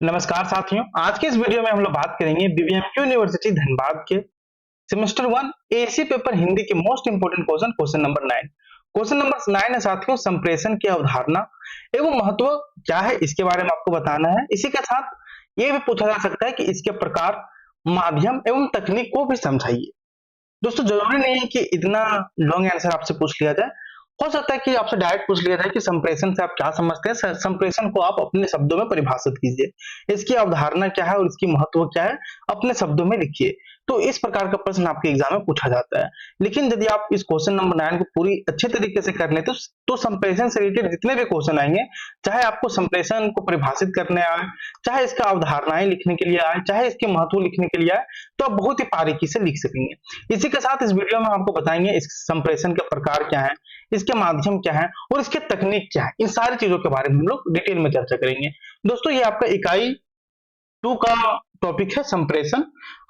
नमस्कार साथियों, आज के इस वीडियो में हम लोग बात करेंगे बीबीएमक्यू यूनिवर्सिटी धनबाद के सेमेस्टर 1 एसी पेपर हिंदी के most important question number 9। Question number 9 है साथियों, संप्रेषण की अवधारणा एवं महत्व क्या है, इसके बारे में आपको बताना है। इसी के साथ ये भी पूछा जा सकता है कि इसके प्रकार, माध्यम एवं तकनीक को भी समझाइए। दोस्तों, जरूरी नहीं है कि इतना लॉन्ग आंसर आपसे पूछ लिया जाए। हो सकता है कि आपसे डायरेक्ट पूछ लिया जाए कि संप्रेषण से आप क्या समझते हैं। संप्रेषण को आप अपने शब्दों में परिभाषित कीजिए, इसकी अवधारणा क्या है और इसकी महत्व क्या है, अपने शब्दों में लिखिए। तो इस प्रकार का प्रश्न आपके एग्जाम में पूछा जाता है। लेकिन यदि आप इस क्वेश्चन नंबर 9 को पूरी अच्छे तरीके से कर लेते तो संप्रेषण से रिलेटेड जितने भी क्वेश्चन आएंगे, चाहे आपको संप्रेषण को परिभाषित करने आए, चाहे इसका अवधारणाएं लिखने के लिए आए, चाहे इसके महत्व लिखने के लिए आए, तो आप बहुत ही बारीकी से लिख सकेंगे। इसी के साथ इस वीडियो में आपको बताएंगे इस संप्रेषण के प्रकार क्या है, इसके माध्यम क्या है और इसके तकनीक क्या है। इन सारी चीजों के बारे में हम लोग डिटेल में चर्चा करेंगे। दोस्तों, ये आपका इकाई 2 का टॉपिक है संप्रेषण।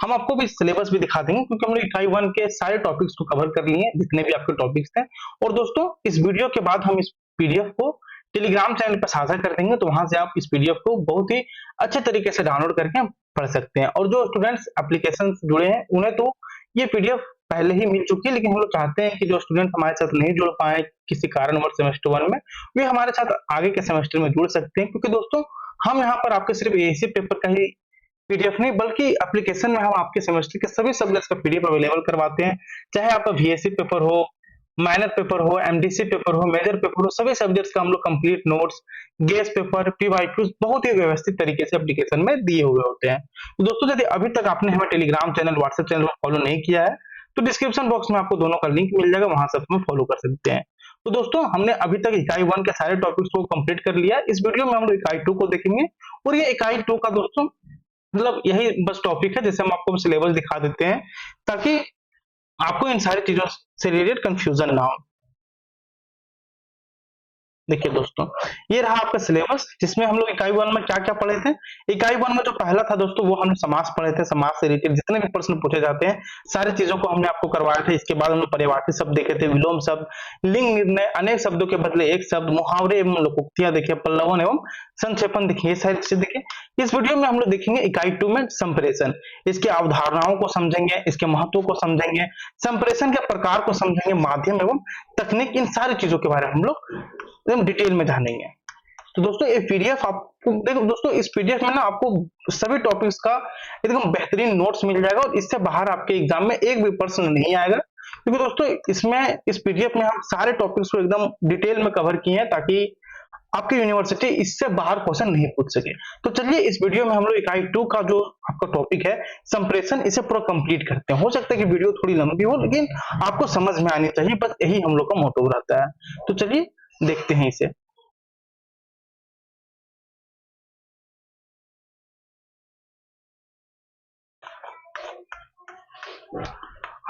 हम आपको भी सिलेबस भी दिखा देंगे क्योंकि हमने इकाई 1 के सारे टॉपिक्स को कवर कर लिए हैं, जितने भी आपके टॉपिक्स थे। और दोस्तों, इस वीडियो के बाद हम इस पीडीएफ को टेलीग्राम चैनल पर साझा कर देंगे, तो वहां से आप इस पीडीएफ को बहुत ही अच्छे तरीके से डाउनलोड करके पढ़ सकते हैं। और जो स्टूडेंट्स एप्लीकेशन से जुड़े हैं उन्हें तो ये पीडीएफ पहले ही मिल चुकी है, लेकिन हम लोग चाहते हैं कि जो स्टूडेंट हमारे साथ नहीं जुड़ पाए किसी कारणवश सेमेस्टर 1 में, वे हमारे साथ आगे के सेमेस्टर में जुड़ सकते हैं। क्योंकि दोस्तों, हम यहाँ पर आपके सिर्फ एसी पेपर का ही पीडीएफ नहीं बल्कि एप्लीकेशन में हम आपके सेमेस्टर के सभी सब्जेक्ट्स का पीडीएफ अवेलेबल करवाते हैं। चाहे आपका वीएससी पेपर हो, माइनर पेपर हो, एमडीसी पेपर हो, मेजर पेपर हो, सभी सब्जेक्ट्स का हम लोग complete notes, guest paper, PYQs बहुत ही व्यवस्थित तरीके से एप्लीकेशन में दिए हुए होते हैं। तो दोस्तों, यदि अभी तक आपने हमें टेलीग्राम चैनल, व्हाट्सएप चैनल को फॉलो नहीं किया है तो डिस्क्रिप्शन बॉक्स में आपको दोनों का लिंक मिल जाएगा, वहां से आप फॉलो कर सकते हैं। तो दोस्तों, हमने अभी तक इकाई 1 के सारे टॉपिक्स को कंप्लीट कर लिया है। इस वीडियो में हम लोग इकाई 2 को देखेंगे और ये इकाई 2 का दोस्तों मतलब यही बस टॉपिक है, जैसे हम आपको सिलेबस दिखा देते हैं ताकि आपको इन सारी चीजों से रिलेटेड कंफ्यूजन ना हो। देखिए दोस्तों, ये रहा आपका सिलेबस, जिसमें हम लोग इकाई 1 में क्या क्या पढ़े थे। इकाई 1 में जो पहला था दोस्तों, वो हमने समास पढ़े थे। समास से रिलेटेड जितने भी प्रश्न पूछे जाते हैं सारी चीजों को हमने आपको करवाया था। इसके बाद हमने पर्यायवाची शब्द देखे थे, विलोम शब्द, लिंग निर्णय, अनेक शब्दों के बदले एक शब्द, मुहावरे एवं लोकोक्तियां देखे, पल्लवन एवं संक्षेपण देखे, ये सारी चीजें देखे। इस वीडियो में हम लोग देखेंगे इकाई 2 में संप्रेषण, इसकी अवधारणाओं को समझेंगे, इसके महत्व को समझेंगे, संप्रेषण के प्रकार को समझेंगे, माध्यम एवं तकनीक, इन सारी चीजों के बारे में हम लोग एकदम डिटेल में जानेंगे। तो दोस्तों, ये पीडीएफ आपको देखो दोस्तों, इस पीडीएफ में ना आपको सभी टॉपिक्स का एकदम बेहतरीन नोट्स मिल जाएगा और इससे बाहर आपके एग्जाम में एक भी प्रश्न नहीं आएगा। क्योंकि दोस्तों, इसमें इस पीडीएफ में हम सारे टॉपिक्स को एकदम डिटेल में कवर किए हैं ताकि आपकी यूनिवर्सिटी इससे बाहर क्वेश्चन नहीं पूछ सके। तो चलिए, इस वीडियो में हम लोग इकाई 2 का जो आपका टॉपिक है संप्रेषण, इसे पूरा कंप्लीट करते हैं। हो सकता है कि वीडियो थोड़ी लंबी हो, लेकिन आपको समझ में आनी चाहिए, बस यही हम लोग का मोटिव रहता है। तो चलिए देखते हैं इसे।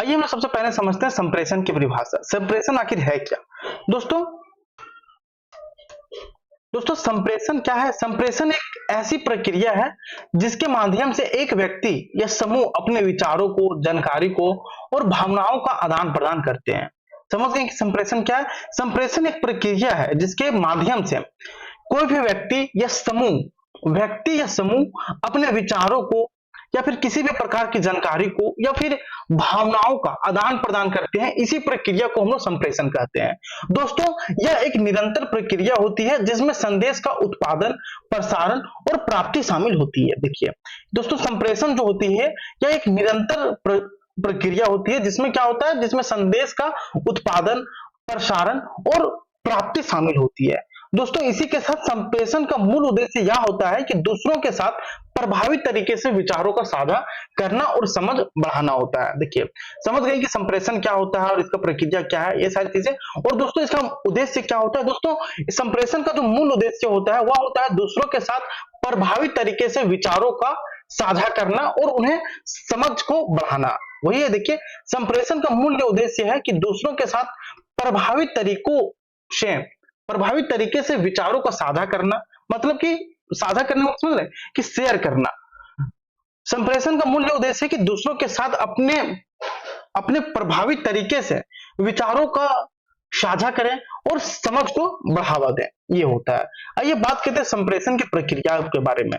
आइए हम सबसे पहले समझते हैं संप्रेषण की परिभाषा। संप्रेषण आखिर है क्या? दोस्तों दोस्तों संप्रेषण क्या है? संप्रेषण एक ऐसी प्रक्रिया है जिसके माध्यम से एक व्यक्ति या समूह अपने विचारों को, जानकारी को और भावनाओं का आदान प्रदान करते हैं। समझ गए कि संप्रेषण क्या है? संप्रेषण एक प्रक्रिया है जिसके माध्यम से कोई भी व्यक्ति या समूह अपने विचारों को या फिर किसी भी प्रकार की जानकारी को या फिर भावनाओं का आदान प्रदान करते हैं। इसी प्रक्रिया को हम लोग संप्रेषण कहते हैं। दोस्तों, यह एक निरंतर प्रक्रिया होती है जिसमें संदेश का उत्पादन, प्रसारण और प्राप्ति शामिल होती है। देखिए दोस्तों, संप्रेषण जो होती है यह एक निरंतर प्रक्रिया होती है जिसमें क्या होता है, जिसमें संदेश का उत्पादन, प्रसारण और प्राप्ति शामिल होती है। दोस्तों, इसी के साथ संप्रेषण का मूल उद्देश्य यह होता है कि दूसरों के साथ प्रभावी तरीके से विचारों का साझा करना और समझ बढ़ाना होता है। देखिए, समझ गए कि संप्रेषण क्या होता है और इसका प्रक्रिया क्या है, ये सारी चीजें। और दोस्तों, इसका उद्देश्य क्या होता है? दोस्तों, संप्रेषण का जो मूल उद्देश्य होता है वह होता है दूसरों के साथ प्रभावी तरीके से विचारों का साझा करना और उन्हें समझ को बढ़ाना। वही है, देखिए, संप्रेषण का मूल उद्देश्य है कि दूसरों के साथ प्रभावी तरीके से विचारों का साझा करना, मतलब कि साझा करने में समझ रहे कि शेयर करना। संप्रेषण का मूल उद्देश्य है कि दूसरों के साथ अपने प्रभावी तरीके से विचारों का साझा करें और समझ को बढ़ावा दें, ये होता है। आइए बात करते हैं संप्रेषण की प्रक्रिया के बारे में।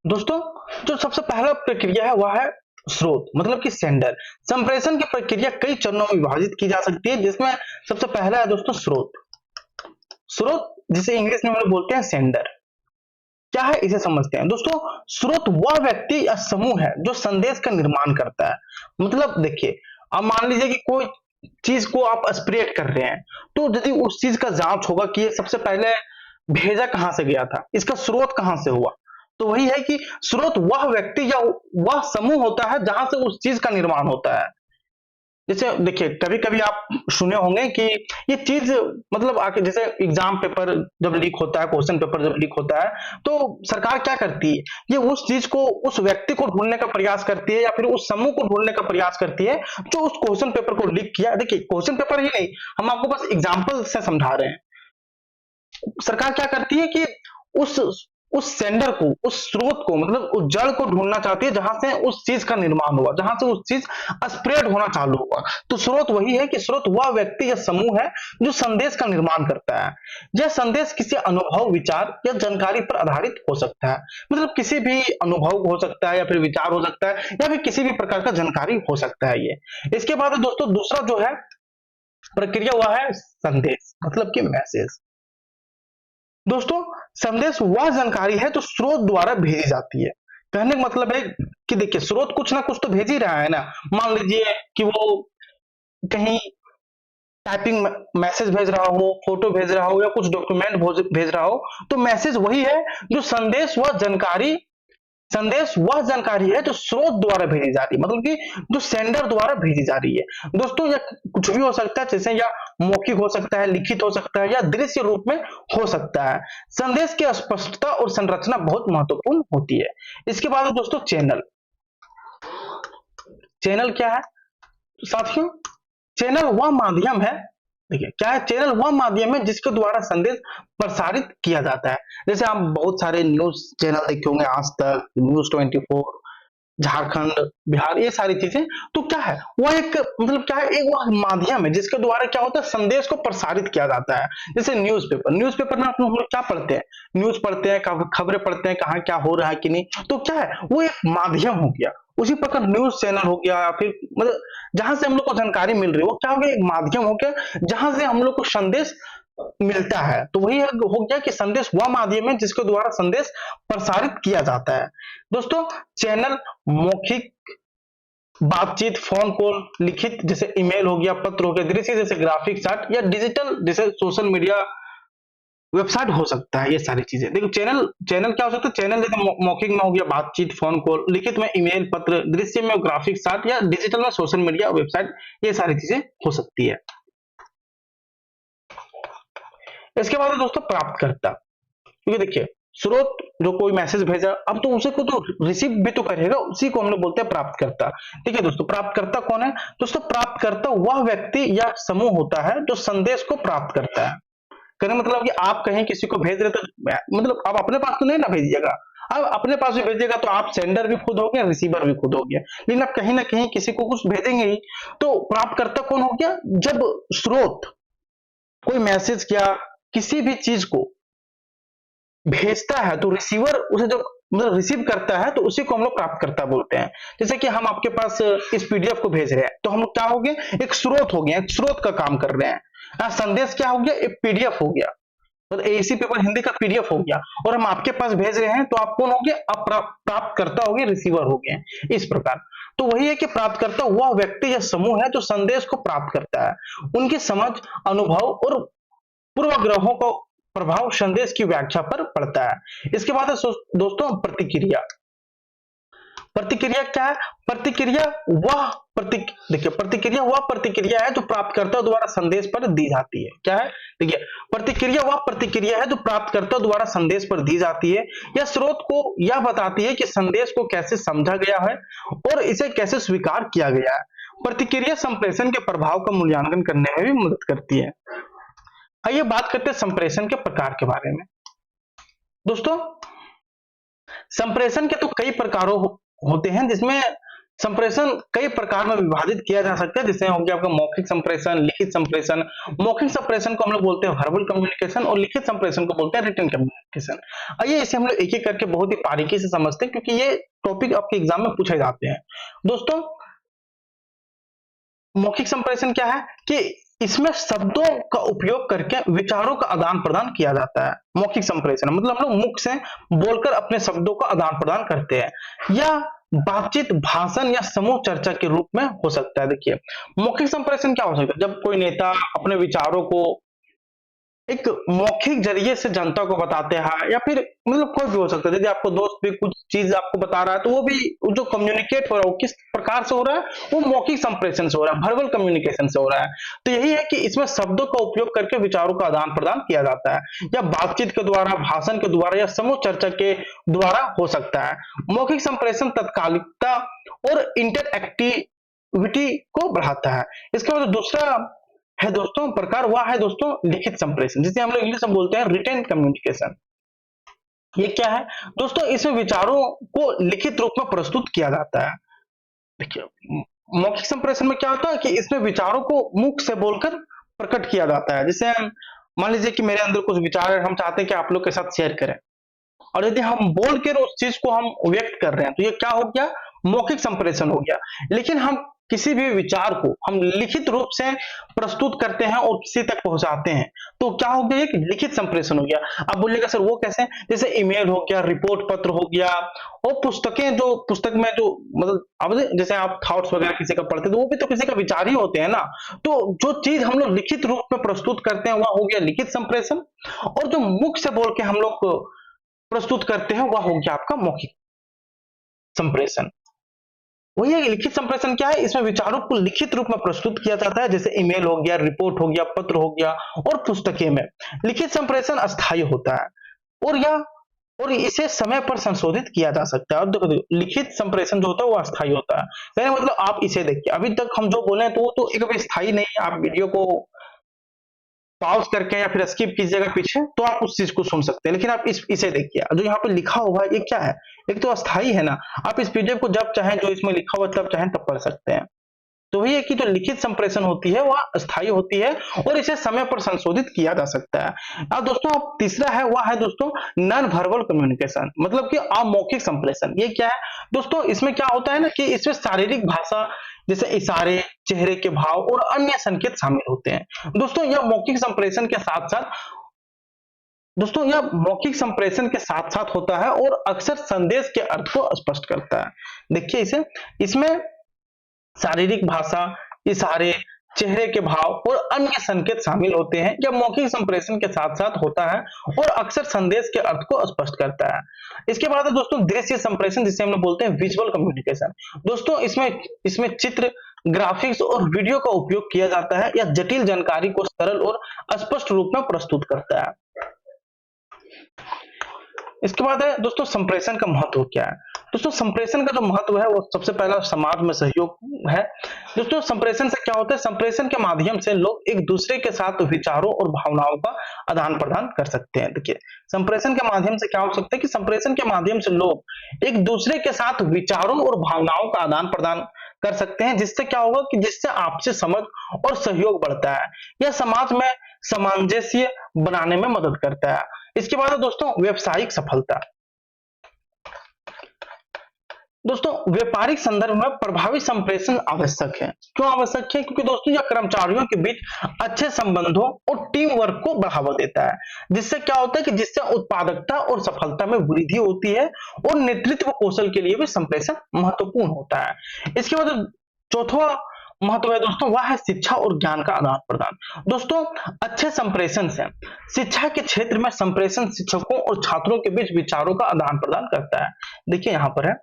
दोस्तों जो सबसे पहला प्रक्रिया है वह है स्रोत, मतलब कि सेंडर। संप्रेषण की प्रक्रिया कई चरणों में विभाजित की जा सकती है, जिसमें सबसे पहला है दोस्तों स्रोत। स्रोत जिसे इंग्लिश में हम लोग बोलते हैं सेंडर, क्या है इसे समझते हैं। दोस्तों स्रोत वह व्यक्ति या समूह है जो संदेश का निर्माण करता है। मतलब देखिए, अब मान लीजिए कि कोई चीज को आप स्प्रेड कर रहे हैं, तो यदि उस चीज का जांच होगा कि ये सबसे पहले भेजा कहां से गया था, इसका स्रोत कहां से हुआ, तो वही है कि स्रोत वह व्यक्ति या वह समूह होता है जहां से उस चीज का निर्माण होता है। जैसे देखिए, कभी कभी आप सुने होंगे कि ये चीज, मतलब आके जैसे एग्जाम पेपर जब लीक होता है, क्वेश्चन पेपर जब लीक होता है, तो सरकार क्या करती है, ये उस चीज को, उस व्यक्ति को ढूंढने का प्रयास करती है या फिर उस समूह को ढूंढने का प्रयास करती है जो उस क्वेश्चन पेपर को लीक किया। देखिए क्वेश्चन पेपर ही नहीं, हम आपको बस एग्जाम्पल से समझा रहे हैं। सरकार क्या करती है कि उस उस सेंडर को, उस स्रोत को, मतलब उस जड़ को ढूंढना चाहती है जहां से उस चीज का निर्माण हुआ, जहां से उस चीज स्प्रेड होना चालू हुआ। तो स्रोत वही है कि स्रोत वह व्यक्ति या समूह है जो संदेश का निर्माण करता है। यह संदेश किसी अनुभव, विचार या जानकारी पर आधारित हो सकता है। मतलब किसी भी अनुभव हो सकता है या फिर विचार हो सकता है या फिर किसी भी प्रकार का जानकारी हो सकता है ये। इसके बाद दोस्तों दूसरा जो है प्रक्रिया हुआ है संदेश, मतलब कि मैसेज। दोस्तों संदेश वह जानकारी है जो स्रोत द्वारा भेजी जाती है। कहने का मतलब है कि देखिए, स्रोत कुछ ना कुछ तो भेज ही रहा है ना। मान लीजिए कि वो कहीं टाइपिंग मैसेज भेज रहा हो, फोटो भेज रहा हो या कुछ डॉक्यूमेंट भेज रहा हो, तो मैसेज वही है जो संदेश वह जानकारी है जो स्रोत द्वारा भेजी जा रही है, मतलब कि जो सेंडर द्वारा भेजी जा रही है। दोस्तों यह कुछ भी हो सकता है, जैसे या मौखिक हो सकता है, लिखित हो सकता है या दृश्य रूप में हो सकता है। संदेश की स्पष्टता और संरचना बहुत महत्वपूर्ण होती है। इसके बाद दोस्तों चैनल। चैनल क्या है साथियों? चैनल वह माध्यम है, देखिए क्या है, चैनल वह माध्यम है जिसके द्वारा संदेश प्रसारित किया जाता है। जैसे आप बहुत सारे न्यूज चैनल देखे होंगे, आज तक, न्यूज 24, झारखंड, बिहार, ये सारी चीजें। तो क्या है, वह एक, मतलब क्या है, एक वह माध्यम है जिसके द्वारा क्या होता है, संदेश को प्रसारित किया जाता है। जैसे न्यूज़पेपर में हम लोग क्या पढ़ते हैं, न्यूज पढ़ते हैं, खबरें पढ़ते हैं, कहाँ क्या हो रहा है कि नहीं। तो क्या है, वो एक माध्यम हो गया। उसी प्रकार न्यूज चैनल हो गया, या फिर मतलब जहां से हम लोग को जानकारी मिल रही है, वो क्या हो गया, एक माध्यम हो गया जहां से हम लोग को संदेश मिलता है। तो वही हो गया कि संदेश वह माध्यम है जिसके द्वारा संदेश प्रसारित किया जाता है। दोस्तों चैनल मौखिक बातचीत, फोन कॉल, लिखित जैसे ईमेल हो गया, पत्र हो गया, दृश्य जैसे ग्राफिक चार्ट, या डिजिटल जैसे सोशल मीडिया, वेबसाइट हो सकता है। ये सारी चीजें देखो, चैनल चैनल क्या हो सकता है, चैनल जैसे मौखिक में हो गया बातचीत, फोन कॉल, लिखित में ईमेल, पत्र, दृश्य में ग्राफिक चार्ट, या डिजिटल में सोशल मीडिया, वेबसाइट, ये सारी चीजें हो सकती है। इसके बाद दोस्तों प्राप्तकर्ता, क्योंकि देखिए स्रोत जो कोई मैसेज भेजा, अब तो उसे को तो रिसीव भी तो करेगा, उसी को हम लोग बोलते हैं प्राप्तकर्ता। ठीक है दोस्तों, प्राप्तकर्ता कौन है? दोस्तों प्राप्तकर्ता वह व्यक्ति या समूह होता है जो संदेश को प्राप्त करता है। कहने मतलब कि आप कहीं किसी को भेज रहे तो मतलब आप अपने पास तो नहीं ना भेजिएगा, आप अपने पास भी भेजिएगा तो आप सेंडर भी खुद हो गया, रिसीवर भी खुद हो गया, लेकिन आप कहीं ना कहीं किसी को कुछ भेजेंगे ही। तो प्राप्तकर्ता कौन हो गया? जब स्रोत कोई मैसेज या किसी भी चीज को भेजता है तो रिसीवर उसे जब मतलब रिसीव करता है तो उसी को हम लोग प्राप्तकर्ता बोलते हैं। जैसे कि हम आपके पास इस पीडीएफ को भेज रहे हैं, तो हम लोग क्या हो गए, एक स्रोत हो गया, एक स्रोत का काम कर रहे हैं। संदेश क्या हो गया, एक पीडीएफ हो गया, मतलब एसी पेपर हिंदी का पीडीएफ हो गया, और हम आपके पास भेज रहे हैं तो आप कौन हो गए, आप प्राप्तकर्ता हो गए, रिसीवर हो गए, इस प्रकार। तो वही है कि प्राप्तकर्ता वह व्यक्ति या समूह है जो संदेश को प्राप्त करता है। उनकी समझ, अनुभव और पूर्वाग्रहों को प्रभाव संदेश की व्याख्या पर पड़ता है। इसके बाद है दोस्तों प्रतिक्रिया। प्रतिक्रिया क्या है? देखिए प्रतिक्रिया वह प्रतिक्रिया है जो प्राप्तकर्ता द्वारा संदेश पर दी जाती है। क्या है? देखिए प्रतिक्रिया वह प्रतिक्रिया है जो प्राप्तकर्ता द्वारा संदेश पर दी जाती है। यह स्रोत को यह बताती है कि संदेश को कैसे समझा गया है और इसे कैसे स्वीकार किया गया है। प्रतिक्रिया संप्रेषण के प्रभाव का मूल्यांकन करने में भी मदद करती है। आइए बात करते हैं संप्रेषण के प्रकार के बारे में। दोस्तों संप्रेषण के तो कई प्रकारों होते हैं, जिसमें संप्रेषण कई प्रकार में विभाजित किया जा सकता है, जिसमें हो गया आपका मौखिक संप्रेषण, लिखित संप्रेषण। मौखिक संप्रेषण को हम लोग बोलते हैं वर्बल कम्युनिकेशन और लिखित संप्रेषण को बोलते हैं रिटन कम्युनिकेशन। आइए इसे हम लोग एक एक करके बहुत ही बारीकी से समझते हैं, क्योंकि ये टॉपिक आपके एग्जाम में पूछे जाते हैं। दोस्तों, मौखिक संप्रेषण क्या है कि इसमें शब्दों का उपयोग करके विचारों का आदान प्रदान किया जाता है। मौखिक संप्रेषण मतलब हम लोग मुख से बोलकर अपने शब्दों का आदान प्रदान करते हैं, या बातचीत, भाषण या समूह चर्चा के रूप में हो सकता है। देखिए, मौखिक संप्रेषण क्या हो सकता है? जब कोई नेता अपने विचारों को एक मौखिक जरिए से जनता को बताते हैं, या फिर मतलब कोई भी हो सकता है। यदि आपको दोस्त भी कुछ चीज आपको बता रहा है, तो वो भी जो कम्युनिकेट हो रहा है वो किस प्रकार से हो रहा है? वो मौखिक संप्रेषण से हो रहा है, वर्बल कम्युनिकेशन से हो रहा है। तो यही है कि इसमें शब्दों का उपयोग करके विचारों का आदान प्रदान किया जाता है, या बातचीत के द्वारा, भाषण के द्वारा या समूह चर्चा के द्वारा हो सकता है। मौखिक संप्रेषण तत्कालिकता और इंटरएक्टिविटी को बढ़ाता है। इसके बाद दूसरा है दोस्तों प्रकार, वह है दोस्तों लिखित संप्रेषण, जिसे हम लोग इंग्लिश में बोलते हैं रिटेन कम्युनिकेशन। ये क्या है दोस्तों? इसमें विचारों को लिखित रूप में प्रस्तुत किया जाता है। देखिए, मौखिक संप्रेषण में क्या होता है कि इसमें विचारों को मुख से बोलकर प्रकट किया जाता है। जैसे मान लीजिए कि मेरे अंदर कुछ विचार है, हम चाहते हैं कि आप लोग के साथ शेयर करें, और यदि हम बोल कर उस चीज को हम व्यक्त कर रहे हैं, तो ये क्या हो गया? मौखिक संप्रेषण हो गया। लेकिन हम किसी भी विचार को हम लिखित रूप से प्रस्तुत करते हैं और किसी तक पहुंचाते हैं, तो क्या हो गया? एक लिखित संप्रेषण हो गया। आप बोलिएगा सर वो कैसे? जैसे ईमेल हो गया, रिपोर्ट पत्र हो गया, और पुस्तकें, जो पुस्तक में जो मतलब अब जैसे आप थॉट्स वगैरह किसी का पढ़ते हैं, तो वो भी तो किसी का विचार ही होते हैं ना। तो जो चीज हम लोग लिखित रूप में प्रस्तुत करते हैं वह हो गया लिखित संप्रेषण, और जो मुख से बोल के हम लोग प्रस्तुत करते हैं वह हो गया आपका मौखिक संप्रेषण। वही है, लिखित संप्रेषण क्या है? इसमें विचारों को लिखित रूप में प्रस्तुत किया जाता है, जैसे ईमेल हो गया, रिपोर्ट हो गया, पत्र हो गया, और पुस्तकें में। लिखित संप्रेषण अस्थायी होता है, और इसे समय पर संशोधित किया जा सकता है। और देखो, लिखित संप्रेषण जो होता है वो अस्थायी होता है। यानी मतलब आप इसे देखिए, अभी तक हम जो बोले हैं तो वो तो एक स्थायी नहीं है। आप वीडियो को पॉज करके या फिर स्किप कीजिएगा पीछे, तो आप उस चीज को सुन सकते हैं। लेकिन आप इसे देखिए, जो यहाँ पे लिखा हुआ है ये क्या है? एक तो अस्थाई है ना। आप इस पीडीएफ को जब चाहें, जो इसमें लिखा हुआ तब चाहें तब पढ़ सकते हैं। तो वही है कि जो लिखित संप्रेषण होती है वह अस्थायी होती है, और इसे समय पर संशोधित किया जा सकता है। अब दोस्तों, अब तीसरा है, वह है दोस्तों नॉन वर्बल कम्युनिकेशन, मतलब कि अमौखिक संप्रेषण। ये क्या है दोस्तों? इसमें क्या होता है ना कि इसमें शारीरिक भाषा, जैसे इशारे, चेहरे के भाव और अन्य संकेत शामिल होते हैं। दोस्तों, यह मौखिक संप्रेषण के साथ साथ होता है, और अक्सर संदेश के अर्थ को स्पष्ट करता है। देखिए इसमें शारीरिक भाषा, इशारे, चेहरे के भाव और अन्य संकेत शामिल होते हैं। यह मौखिक संप्रेषण के साथ साथ होता है और अक्सर संदेश के अर्थ को स्पष्ट करता है। इसके बाद है दोस्तों दृश्य संप्रेषण, जिसे हम लोग बोलते हैं विजुअल कम्युनिकेशन। दोस्तों, इसमें चित्र, ग्राफिक्स और वीडियो का उपयोग किया जाता है। यह जटिल जानकारी को सरल और स्पष्ट रूप में प्रस्तुत करता है। इसके बाद है दोस्तों संप्रेषण का महत्व क्या है? दोस्तों, संप्रेषण का जो महत्व है वो सबसे पहला समाज में सहयोग है। दोस्तों, संप्रेषण से क्या होता है? संप्रेषण के माध्यम से लोग एक दूसरे के साथ विचारों और भावनाओं का आदान प्रदान कर सकते हैं। देखिए, संप्रेषण के माध्यम से क्या हो सकता है कि संप्रेषण के माध्यम से लोग एक दूसरे के साथ विचारों और भावनाओं का आदान प्रदान कर सकते हैं, जिससे क्या होगा कि जिससे आपसी समझ और सहयोग बढ़ता है। यह समाज में सामंजस्य बनाने में मदद करता है। इसके बाद दोस्तों व्यावसायिक सफलता। दोस्तों, व्यापारिक संदर्भ में प्रभावी संप्रेषण आवश्यक है। क्यों आवश्यक है? क्योंकि दोस्तों यह कर्मचारियों के बीच अच्छे संबंधों और टीम वर्क को बढ़ावा देता है, जिससे क्या होता है कि जिससे उत्पादकता और सफलता में वृद्धि होती है, और नेतृत्व कौशल के लिए भी संप्रेषण महत्वपूर्ण होता है। इसके बाद चौथा महत्व है दोस्तों, वह है शिक्षा और ज्ञान का आदान प्रदान। दोस्तों, अच्छे संप्रेषण से शिक्षा के क्षेत्र में संप्रेषण शिक्षकों और छात्रों के बीच विचारों का आदान प्रदान करता है। देखिए यहाँ पर है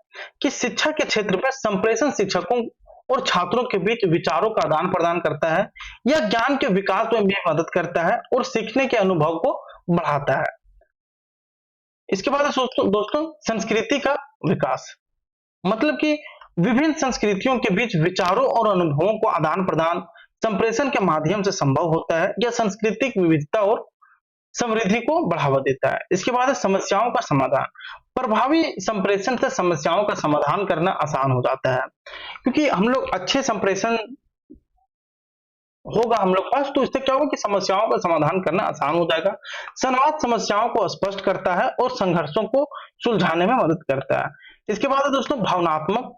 कि शिक्षा के क्षेत्र में संप्रेषण शिक्षकों और छात्रों के बीच विचारों का आदान प्रदान करता है। यह ज्ञान के विकास में भी मदद करता है और सीखने के अनुभव को बढ़ाता है। इसके बाद दोस्तों संस्कृति का विकास, मतलब कि विभिन्न संस्कृतियों के बीच विचारों और अनुभवों को आदान प्रदान संप्रेषण के माध्यम से संभव होता है। यह सांस्कृतिक विविधता और समृद्धि को बढ़ावा देता है। इसके बाद है समस्याओं का समाधान। प्रभावी संप्रेषण से समस्याओं का समाधान करना आसान हो जाता है, क्योंकि हम लोग अच्छे संप्रेषण होगा हम लोग पास, तो इससे क्या होगा कि समस्याओं का समाधान करना आसान हो जाएगा। संवाद समस्याओं को स्पष्ट करता है और संघर्षों को सुलझाने में मदद करता है। इसके बाद है दोस्तों भावनात्मक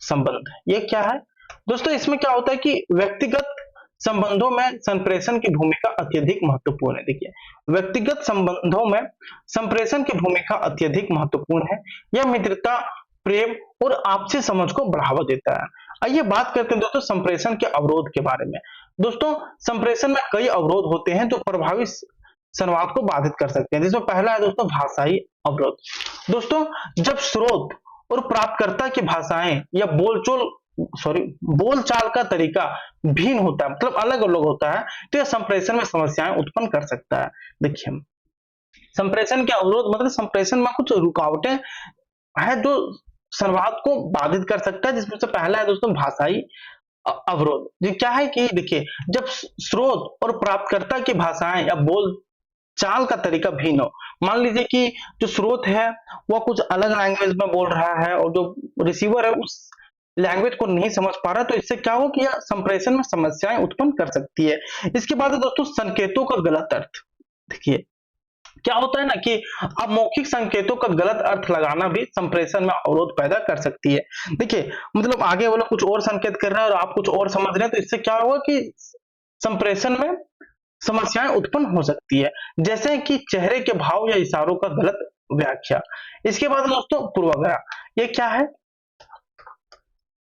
संबंध। ये क्या है दोस्तों? इसमें क्या होता है कि व्यक्तिगत संबंधों में संप्रेषण की भूमिका अत्यधिक महत्वपूर्ण है। देखिए, व्यक्तिगत संबंधों में संप्रेषण की भूमिका अत्यधिक महत्वपूर्ण है। यह मित्रता, प्रेम और आपसी समझ को बढ़ावा देता है। आइए बात करते हैं दोस्तों संप्रेषण के अवरोध के बारे में। दोस्तों, संप्रेषण में कई अवरोध होते हैं जो प्रभावी संवाद को बाधित कर सकते हैं। जिसमें पहला है दोस्तों भाषाई अवरोध। दोस्तों, जब स्रोत और प्राप्तकर्ता की भाषाएं या बोलचाल का तरीका भिन्न होता है, मतलब अलग अलग होता है, तो यह संप्रेषण में समस्याएं उत्पन्न कर सकता है। देखिए, संप्रेषण के अवरोध मतलब संप्रेषण में कुछ रुकावटें है जो संवाद को बाधित कर सकता है। जिसमें से पहला है दोस्तों भाषाई अवरोध। ये क्या है कि देखिए, जब स्रोत और प्राप्तकर्ता की भाषाएं या बोल चाल का तरीका भिन्न हो, मान लीजिए कि जो स्रोत है वह कुछ अलग लैंग्वेज में बोल रहा है और जो रिसीवर है उस लैंग्वेज को नहीं समझ पा रहा, तो इससे क्या हो कि यह संप्रेषण में समस्याएं उत्पन्न कर सकती है। इसके बाद है दोस्तों संकेतों का गलत अर्थ। देखिए, क्या होता है ना कि अमौखिक संकेतों का गलत अर्थ लगाना भी संप्रेषण में अवरोध पैदा कर सकती है। देखिए, मतलब आगे वाला कुछ और संकेत कर रहा है और आप कुछ और समझ रहे हैं, तो इससे क्या होगा कि संप्रेषण में समस्याएं उत्पन्न हो सकती है, जैसे कि चेहरे के भाव या इशारों का गलत व्याख्या। इसके बाद दोस्तों पूर्वाग्रह। ये क्या है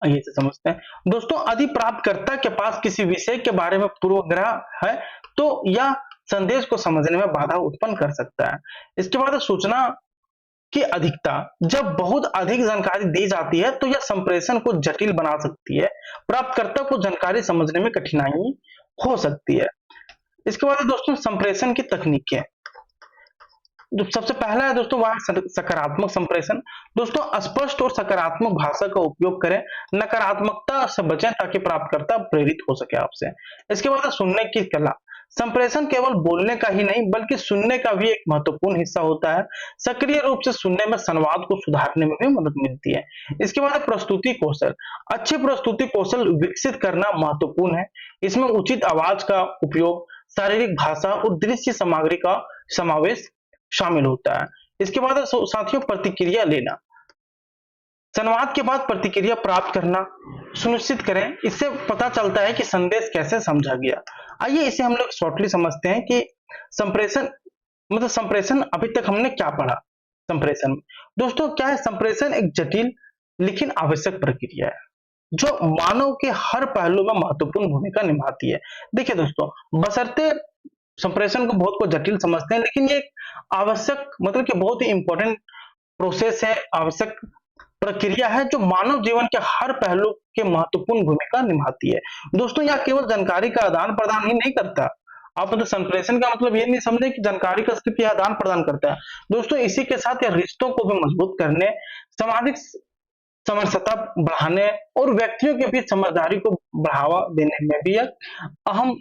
ये से समझते हैं। दोस्तों, यदि प्राप्तकर्ता के पास किसी विषय के बारे में पूर्वाग्रह है तो यह संदेश को समझने में बाधा उत्पन्न कर सकता है। इसके बाद सूचना की अधिकता। जब बहुत अधिक जानकारी दी जाती है तो यह संप्रेषण को जटिल बना सकती है। प्राप्तकर्ता को जानकारी समझने में कठिनाई हो सकती है। इसके बाद दोस्तों संप्रेषण की तकनीकें। जो सबसे पहला है दोस्तों वह सकारात्मक संप्रेषण। दोस्तों, स्पष्ट और सकारात्मक भाषा का उपयोग करें, नकारात्मकता से बचें ताकि प्राप्तकर्ता प्रेरित हो सके आपसे। इसके बाद सुनने की कला। संप्रेषण केवल बोलने का ही नहीं बल्कि सुनने का भी एक महत्वपूर्ण हिस्सा होता है। सक्रिय रूप से सुनने में संवाद को सुधारने में भी मदद मिलती है। इसके बाद प्रस्तुति कौशल। अच्छे प्रस्तुति कौशल विकसित करना महत्वपूर्ण है। इसमें उचित आवाज का उपयोग, शारीरिक भाषा और दृश्य सामग्री का समावेश शामिल होता है। इसके बाद साथियों प्रतिक्रिया लेना। संवाद के बाद प्रतिक्रिया प्राप्त करना सुनिश्चित करें। इससे पता चलता है कि संदेश कैसे समझा गया। आइए इसे हम लोग शॉर्टली समझते हैं कि संप्रेषण मतलब संप्रेषण अभी तक हमने क्या पढ़ा। संप्रेषण दोस्तों क्या है? संप्रेषण एक जटिल लेकिन आवश्यक प्रक्रिया है जो मानव के हर पहलू में महत्वपूर्ण भूमिका निभाती है। देखिए दोस्तों, बशर्ते संप्रेषण को बहुत को जटिल समझते हैं, लेकिन ये आवश्यक मतलब कि बहुत ही इंपॉर्टेंट प्रोसेस है, आवश्यक प्रक्रिया है जो मानव जीवन के हर पहलू के महत्वपूर्ण भूमिका निभाती है। दोस्तों, यह केवल जानकारी का आदान प्रदान ही नहीं करता। आप मतलब संप्रेषण का मतलब ये नहीं समझे कि जानकारी का सिर्फ यह आदान प्रदान करता है। दोस्तों, इसी के साथ यह रिश्तों को भी मजबूत करने, सामाजिक समरसता बढ़ाने और व्यक्तियों के बीच समझदारी को बढ़ावा देने में भी एक अहम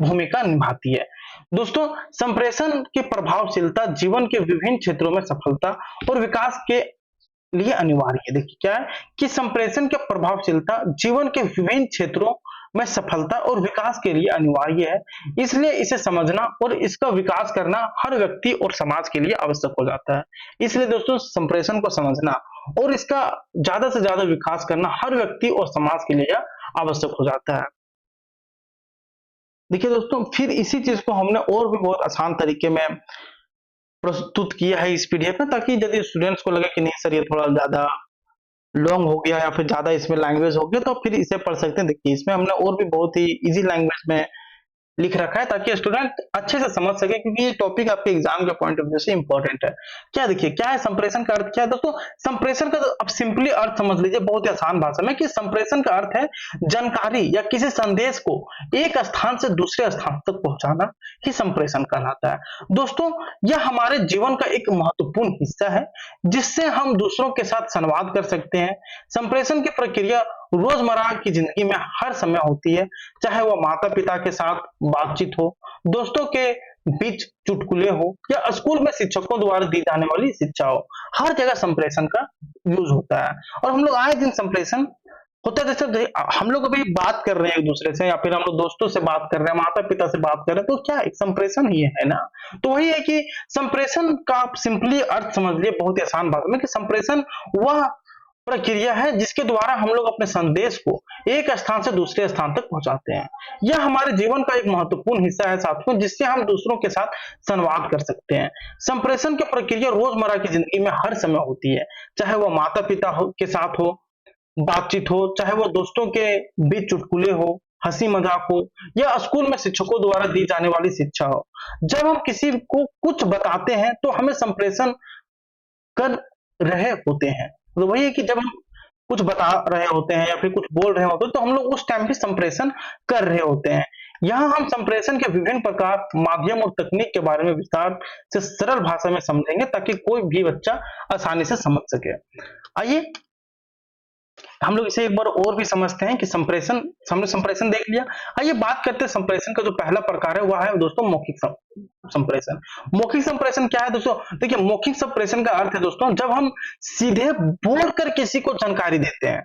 भूमिका निभाती है। दोस्तों, संप्रेषण की प्रभावशीलता जीवन के विभिन्न क्षेत्रों में सफलता और विकास के लिए अनिवार्य है। देखिए क्या है कि संप्रेषण की प्रभावशीलता जीवन के विभिन्न क्षेत्रों में सफलता और विकास के लिए अनिवार्य है। इसलिए इसे समझना और इसका विकास करना हर व्यक्ति और समाज के लिए आवश्यक हो जाता है। इसलिए दोस्तों, संप्रेषण को समझना और इसका ज्यादा से ज्यादा विकास करना हर व्यक्ति और समाज के लिए आवश्यक हो जाता है। देखिए दोस्तों, फिर इसी चीज को हमने और भी बहुत आसान तरीके में प्रस्तुत किया है इस पीडीएफ में, ताकि यदि स्टूडेंट्स को लगे कि नहीं सर ये थोड़ा ज्यादा लॉन्ग हो गया या फिर ज्यादा इसमें लैंग्वेज हो गया, तो फिर इसे पढ़ सकते हैं। देखिए इसमें हमने और भी बहुत ही इजी लैंग्वेज में लिख रखा है ताकि स्टूडेंट अच्छे से समझ सके, क्योंकि ये टॉपिक आपके एग्जाम के पॉइंट ऑफ व्यू से इंपॉर्टेंट है। क्या देखिए क्या है संप्रेषण का अर्थ क्या है दोस्तों? संप्रेषण का अब सिंपली अर्थ समझ लीजिए बहुत ही आसान भाषा में कि संप्रेषण का अर्थ है जानकारी या किसी संदेश को एक स्थान से दूसरे स्थान तक पहुंचाना ही संप्रेषण कहलाता है। दोस्तों, यह हमारे जीवन का एक महत्वपूर्ण हिस्सा है जिससे हम दूसरों के साथ संवाद कर सकते हैं। संप्रेषण की प्रक्रिया रोजमर्रा की जिंदगी में हर समय होती है, चाहे वह माता पिता के साथ बातचीत हो, दोस्तों के बीच चुटकुले हो या स्कूल में शिक्षकों द्वारा दी जाने वाली शिक्षा हो, हर जगह संप्रेषण का यूज होता है। और हम लोग आए दिन संप्रेषण होता है, जैसे हम लोग अभी बात कर रहे हैं एक दूसरे से, या फिर हम लोग दोस्तों से बात कर रहे हैं, माता पिता से बात कर रहे हैं, तो क्या एक संप्रेषण ही है ना। तो वही है कि संप्रेषण का आप सिंपली अर्थ समझ लिए बहुत ही आसान भाषा में कि संप्रेषण वह प्रक्रिया है जिसके द्वारा हम लोग अपने संदेश को एक स्थान से दूसरे स्थान तक पहुंचाते हैं। यह हमारे जीवन का एक महत्वपूर्ण हिस्सा है साथियों, जिससे हम दूसरों के साथ संवाद कर सकते हैं। संप्रेषण की प्रक्रिया रोजमर्रा की जिंदगी में हर समय होती है, चाहे वह माता पिता के साथ हो बातचीत हो, चाहे वो दोस्तों के बीच चुटकुले हो, हंसी मजाक हो, या स्कूल में शिक्षकों द्वारा दी जाने वाली शिक्षा हो। जब हम किसी को कुछ बताते हैं तो हमें संप्रेषण कर रहे होते हैं। तो वही है कि जब हम कुछ बता रहे होते हैं या फिर कुछ बोल रहे होते हैं तो हम लोग उस टाइम पे संप्रेषण कर रहे होते हैं। यहाँ हम संप्रेषण के विभिन्न प्रकार, माध्यम और तकनीक के बारे में विस्तार से सरल भाषा में समझेंगे ताकि कोई भी बच्चा आसानी से समझ सके। आइए हम लोग इसे एक बार और भी समझते हैं कि संप्रेषण, हमने संप्रेषण देख लिया। आइए बात करते हैं संप्रेषण का जो पहला प्रकार है वह है दोस्तों मौखिक संप्रेषण। मौखिक संप्रेषण क्या है दोस्तों? देखिए मौखिक संप्रेषण का अर्थ है दोस्तों जब हम सीधे बोलकर किसी को जानकारी देते हैं,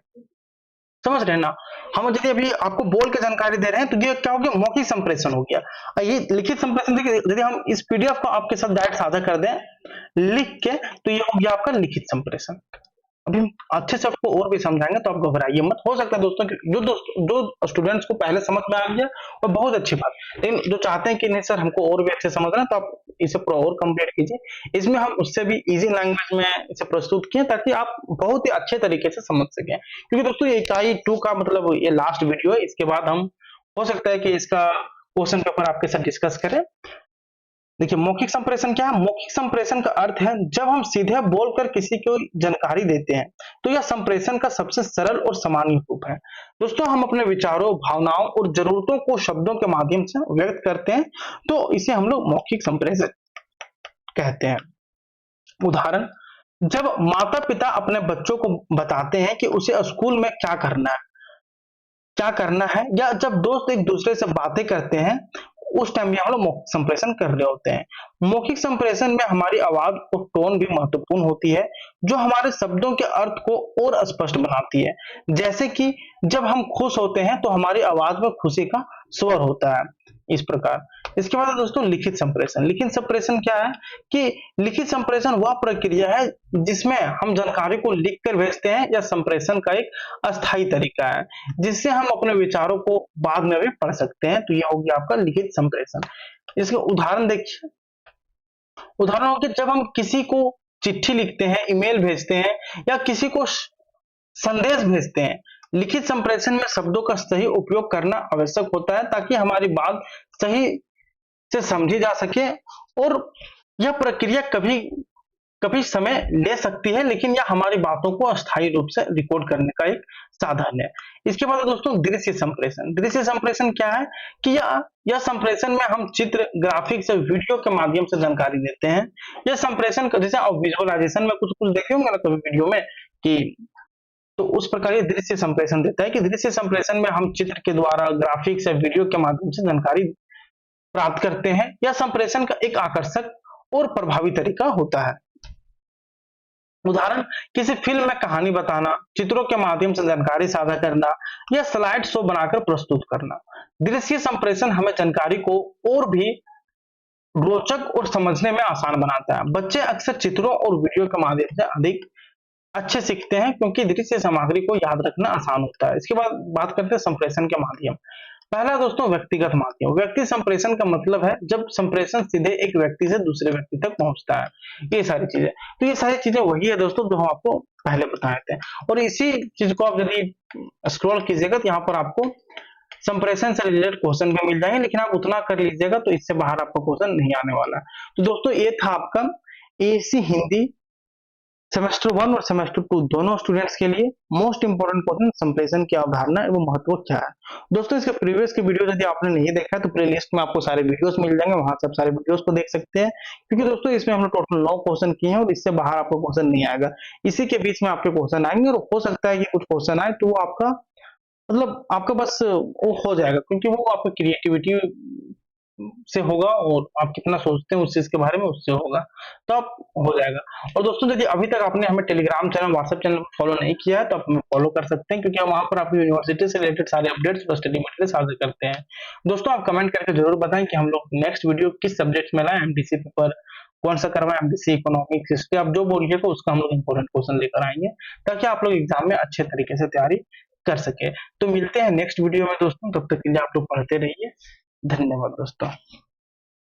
समझ रहे हैं ना। हम यदि अभी आपको बोल के जानकारी दे रहे हैं तो ये क्या हो गया? मौखिक संप्रेषण हो गया। ये लिखित संप्रेषण देखिए, यदि हम इस पीडीएफ को आपके साथ डायरेक्ट साझा कर दें लिख के तो ये हो गया आपका लिखित संप्रेषण। अभी हम अच्छे से आपको और भी समझाएंगे तो आप घबराइए मत। हो सकता है दोस्तों कि जो स्टूडेंट्स को पहले समझ में आ गया और बहुत अच्छी बात, लेकिन जो चाहते हैं कि नहीं सर हमको और भी अच्छे समझना है तो आप इसे पूरा और कंप्लीट कीजिए। इसमें हम उससे भी इजी लैंग्वेज में इसे प्रस्तुत किए ताकि आप बहुत ही अच्छे तरीके से समझ सकें, क्योंकि दोस्तों ये इकाई 2 का मतलब ये लास्ट वीडियो है। इसके बाद हम हो सकता है कि इसका क्वेश्चन पेपर आपके साथ डिस्कस करें। देखिए मौखिक संप्रेषण क्या है? मौखिक संप्रेषण का अर्थ है जब हम सीधे बोलकर किसी को जानकारी देते हैं तो यह संप्रेषण का सबसे सरल और सामान्य रूप है। दोस्तों हम अपने विचारों, भावनाओं और जरूरतों को शब्दों के माध्यम से व्यक्त करते हैं तो इसे हम लोग मौखिक संप्रेषण कहते हैं। उदाहरण, जब माता पिता अपने बच्चों को बताते हैं कि उसे स्कूल में क्या करना है, या जब दोस्त एक दूसरे से बातें करते हैं उस टाइम में हम लोग मौखिक संप्रेषण कर रहे होते हैं। मौखिक संप्रेषण में हमारी आवाज और टोन भी महत्वपूर्ण होती है जो हमारे शब्दों के अर्थ को और स्पष्ट बनाती है। जैसे कि जब हम खुश होते हैं तो हमारी आवाज में खुशी का स्वर होता है, इस प्रकार। इसके बाद दोस्तों लिखित संप्रेषण। लिखित संप्रेषण क्या है कि लिखित संप्रेषण वह प्रक्रिया है जिसमें हम जानकारी को लिखकर भेजते हैं, या संप्रेषण का एक अस्थायी तरीका है जिससे हम अपने विचारों को बाद में भी पढ़ सकते हैं। तो यह हो गया आपका लिखित संप्रेषण। इसके उदाहरण देखिए, उदाहरण हो गया जब हम किसी को चिट्ठी लिखते हैं, ईमेल भेजते हैं या किसी को संदेश भेजते हैं। लिखित संप्रेषण में शब्दों का सही उपयोग करना आवश्यक होता है ताकि हमारी बात सही से समझी जा सके, और यह प्रक्रिया कभी कभी समय ले सकती है लेकिन यह हमारी बातों को अस्थायी रूप से रिकॉर्ड करने का एक साधन है। इसके बाद दोस्तों दृश्य संप्रेषण। दृश्य संप्रेषण क्या है कि यह संप्रेषण में हम चित्र, ग्राफिक्स या वीडियो के माध्यम से जानकारी देते हैं। यह संप्रेषण जैसे आप विजुअलाइजेशन में कुछ देखे होंगे ना कभी वीडियो में कि, तो उस प्रकार ये दृश्य संप्रेषण देता है कि दृश्य संप्रेषण में हम चित्र के द्वारा, ग्राफिक्स या वीडियो के माध्यम से जानकारी प्राप्त करते हैं। यह संप्रेषण का एक आकर्षक और प्रभावी तरीका होता है। उदाहरण, किसी फिल्म में कहानी बताना, चित्रों के माध्यम से जानकारी साझा करना या स्लाइड शो बनाकर प्रस्तुत करना। दृश्य संप्रेषण हमें जानकारी को और भी रोचक और समझने में आसान बनाता है। बच्चे अक्सर चित्रों और वीडियो के माध्यम से अधिक अच्छे सीखते हैं क्योंकि दृश्य सामग्री को याद रखना आसान होता है। इसके बाद बात करते हैं संप्रेषण के माध्यम। पहला दोस्तों व्यक्तिगत माध्यम। व्यक्ति संप्रेषण का मतलब है जब संप्रेषण सीधे एक व्यक्ति से दूसरे व्यक्ति तक पहुंचता है। ये सारी चीजें, तो ये सारी चीजें वही है दोस्तों जो हम आपको पहले बताए थे, और इसी चीज को आप यदि स्क्रॉल कीजिएगा तो यहाँ पर आपको संप्रेषण से रिलेटेड क्वेश्चन भी मिल जाएंगे, लेकिन आप उतना कर लीजिएगा तो इससे बाहर आपका क्वेश्चन नहीं आने वाला। तो दोस्तों ये था आपका एसी हिंदी सेमेस्टर 1 और सेमेस्टर 2 दोनों स्टूडेंट्स के लिए मोस्ट इंपोर्टेंट क्वेश्चन संप्रेषण की अवधारणा एवं महत्व क्या है। दोस्तों इसके प्रीवियस के वीडियो यदि आपने नहीं देखा है तो प्लेलिस्ट में आपको सारे वीडियोस मिल जाएंगे, वहां से आप सारे वीडियोस को देख सकते हैं, क्योंकि दोस्तों इसमें हमने टोटल 9 क्वेश्चन किए हैं और इससे बाहर आपको क्वेश्चन नहीं आएगा। इसी के बीच में आपके क्वेश्चन आएंगे और हो सकता है कि कुछ क्वेश्चन आए तो वो आपका मतलब आपका बस वो हो जाएगा, क्योंकि वो आपकी क्रिएटिविटी से होगा और आप कितना सोचते हैं उस चीज के बारे में उससे होगा, तो आप हो जाएगा। और दोस्तों यदि अभी तक आपने हमें Telegram channel WhatsApp channel follow नहीं किया है तो आप हमें फॉलो कर सकते हैं, क्योंकि हम वहां पर आपकी यूनिवर्सिटी से रिलेटेड सारे अपडेट्स और स्टडी मटेरियल साझा करते हैं। दोस्तों आप कमेंट करके जरूर बताएं कि हम लोग नेक्स्ट वीडियो किस सब्जेक्ट में लाएं, एमडीसी पेपर कौन सा करवाएं, एमडीसी इकोनॉमिक्स हिस्ट्री, आप जो बोलिएगा उसका हम लोग इंपॉर्टेंट क्वेश्चन लेकर आएंगे, ताकि आप लोग एग्जाम में अच्छे तरीके से तैयारी कर सके। तो मिलते हैं नेक्स्ट वीडियो में दोस्तों, तब तक के लिए आप लोग पढ़ते रहिए। धन्यवाद दोस्तों।